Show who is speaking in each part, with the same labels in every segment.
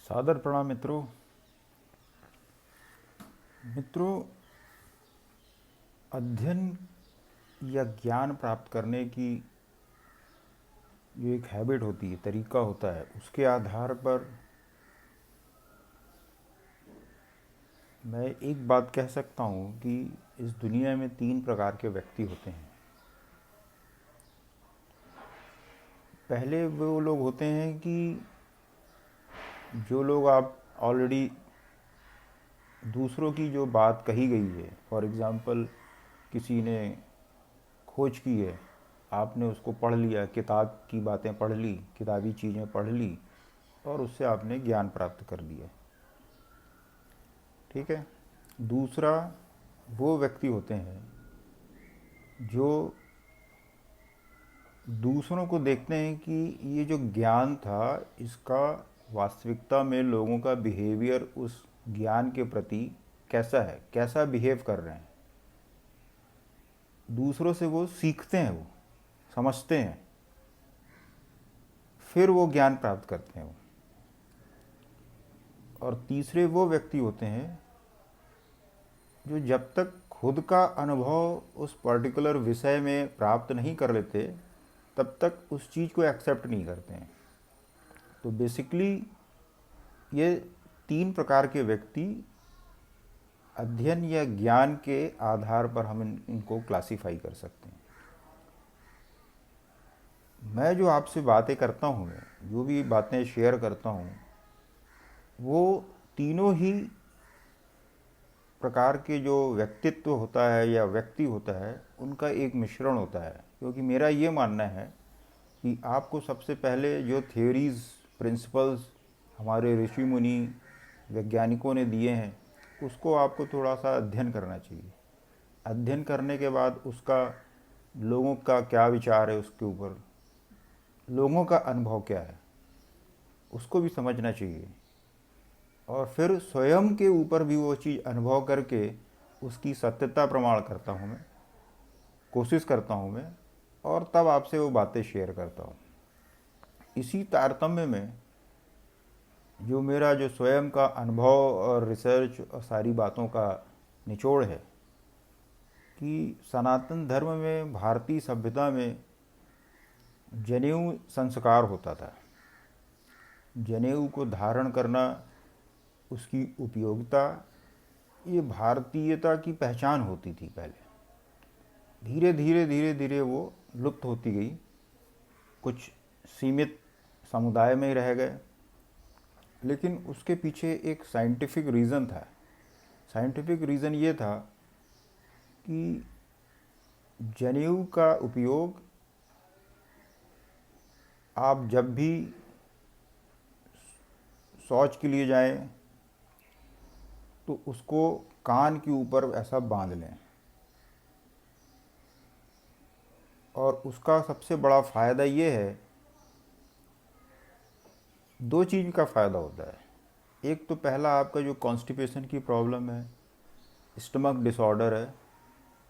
Speaker 1: सादर प्रणाम मित्रों। अध्ययन या ज्ञान प्राप्त करने की जो एक हैबिट होती है, तरीका होता है, उसके आधार पर मैं एक बात कह सकता हूँ कि इस दुनिया में 3 प्रकार के व्यक्ति होते हैं। पहले वो लोग होते हैं कि जो लोग आप ऑलरेडी दूसरों की जो बात कही गई है, फॉर एग्ज़ाम्पल किसी ने खोज की है, आपने उसको पढ़ लिया, किताब की बातें पढ़ ली, किताबी चीज़ें पढ़ ली और उससे आपने ज्ञान प्राप्त कर लिया। ठीक है। दूसरा वो व्यक्ति होते हैं जो दूसरों को देखते हैं कि ये जो ज्ञान था, इसका वास्तविकता में लोगों का बिहेवियर उस ज्ञान के प्रति कैसा है, कैसा बिहेव कर रहे हैं। दूसरों से वो सीखते हैं, वो समझते हैं, फिर वो ज्ञान प्राप्त करते हैं। और तीसरे वो व्यक्ति होते हैं जो जब तक खुद का अनुभव उस पर्टिकुलर विषय में प्राप्त नहीं कर लेते, तब तक उस चीज़ को एक्सेप्ट नहीं करते हैं। तो बेसिकली ये 3 प्रकार के व्यक्ति अध्ययन या ज्ञान के आधार पर हम इनको क्लासिफाई कर सकते हैं। मैं जो आपसे बातें करता हूँ, जो भी बातें शेयर करता हूँ, वो तीनों ही प्रकार के जो व्यक्तित्व होता है या व्यक्ति होता है, उनका एक मिश्रण होता है। क्योंकि मेरा ये मानना है कि आपको सबसे पहले जो थ्योरीज, प्रिंसिपल्स हमारे ऋषि मुनि वैज्ञानिकों ने दिए हैं, उसको आपको थोड़ा सा अध्ययन करना चाहिए। अध्ययन करने के बाद उसका लोगों का क्या विचार है, उसके ऊपर लोगों का अनुभव क्या है, उसको भी समझना चाहिए। और फिर स्वयं के ऊपर भी वो चीज़ अनुभव करके उसकी सत्यता प्रमाण करता हूँ मैं, कोशिश करता हूँ मैं, और तब आपसे वो बातें शेयर करता हूँ। इसी तारतम्य में जो मेरा जो स्वयं का अनुभव और रिसर्च और सारी बातों का निचोड़ है कि सनातन धर्म में, भारतीय सभ्यता में जनेऊ संस्कार होता था। जनेऊ को धारण करना, उसकी उपयोगिता, ये भारतीयता की पहचान होती थी पहले। धीरे धीरे वो लुप्त होती गई, कुछ सीमित समुदाय में ही रह गए। लेकिन उसके पीछे एक साइंटिफिक रीज़न था। साइंटिफिक रीज़न ये था कि जनेऊ का उपयोग आप जब भी शौच के लिए जाएं तो उसको कान के ऊपर ऐसा बांध लें। और उसका सबसे बड़ा फ़ायदा ये है, 2 चीज़ का फ़ायदा होता है। एक तो पहला, आपका जो कॉन्स्टिपेशन की प्रॉब्लम है, स्टमक डिसऑर्डर है,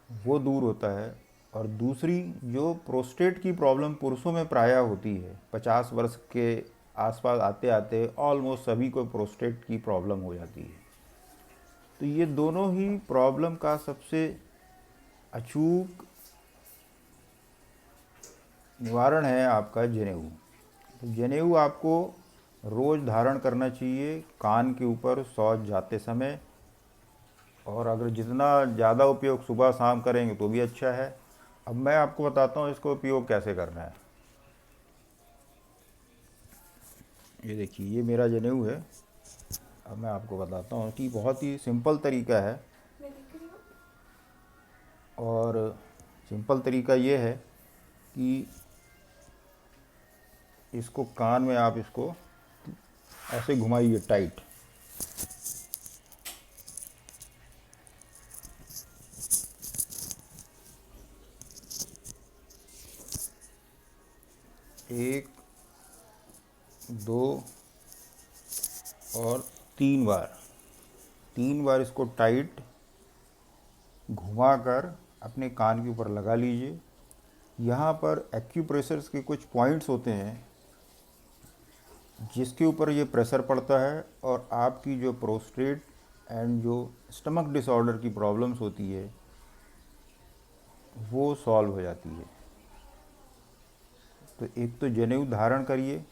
Speaker 1: वो दूर होता है। और दूसरी, जो प्रोस्टेट की प्रॉब्लम पुरुषों में प्रायः होती है, 50 वर्ष के आसपास आते आते ऑलमोस्ट सभी को प्रोस्टेट की प्रॉब्लम हो जाती है। तो ये दोनों ही प्रॉब्लम का सबसे अचूक निवारण है आपका जनेऊ। तो जनेऊ आपको रोज़ धारण करना चाहिए कान के ऊपर शौच जाते समय। और अगर जितना ज़्यादा उपयोग सुबह शाम करेंगे तो भी अच्छा है। अब मैं आपको बताता हूँ इसको उपयोग कैसे करना है। ये देखिए, ये मेरा जनेऊ है। अब मैं आपको बताता हूँ कि बहुत ही सिंपल तरीका है। और सिंपल तरीका ये है कि इसको कान में आप इसको ऐसे घुमाइए टाइट। एक, दो और 3 बार, 3 बार इसको टाइट घुमाकर अपने कान के ऊपर लगा लीजिए। यहाँ पर एक्यूप्रेशर्स के कुछ पॉइंट्स होते हैं, जिसके ऊपर ये प्रेशर पड़ता है और आपकी जो प्रोस्टेट एंड जो स्टमक डिसऑर्डर की प्रॉब्लम्स होती है वो सॉल्व हो जाती है। तो एक तो जनेऊ धारण करिए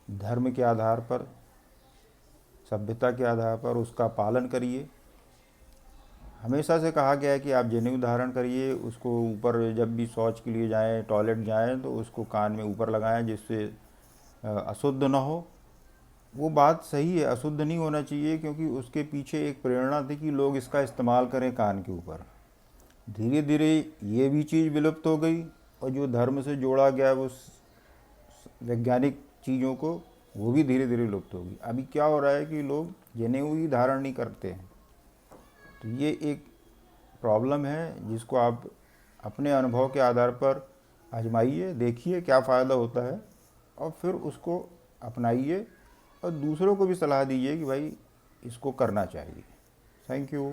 Speaker 1: धर्म के आधार पर, सभ्यता के आधार पर, उसका पालन करिए। हमेशा से कहा गया है कि आप जनेऊ धारण करिए, उसको ऊपर जब भी शौच के लिए जाएं, टॉयलेट जाएं तो उसको कान में ऊपर लगाएं जिससे अशुद्ध ना हो। वो बात सही है, अशुद्ध नहीं होना चाहिए, क्योंकि उसके पीछे एक प्रेरणा थी कि लोग इसका इस्तेमाल करें कान के ऊपर। धीरे धीरे ये भी चीज़ विलुप्त हो गई और जो धर्म से जोड़ा गया वो वैज्ञानिक चीज़ों को, वो भी धीरे धीरे लुप्त होगी। अभी क्या हो रहा है कि लोग जनेऊ ही धारण नहीं करते हैं। तो ये एक प्रॉब्लम है जिसको आप अपने अनुभव के आधार पर आजमाइए, देखिए क्या फ़ायदा होता है और फिर उसको अपनाइए और दूसरों को भी सलाह दीजिए कि भाई इसको करना चाहिए। Thank you.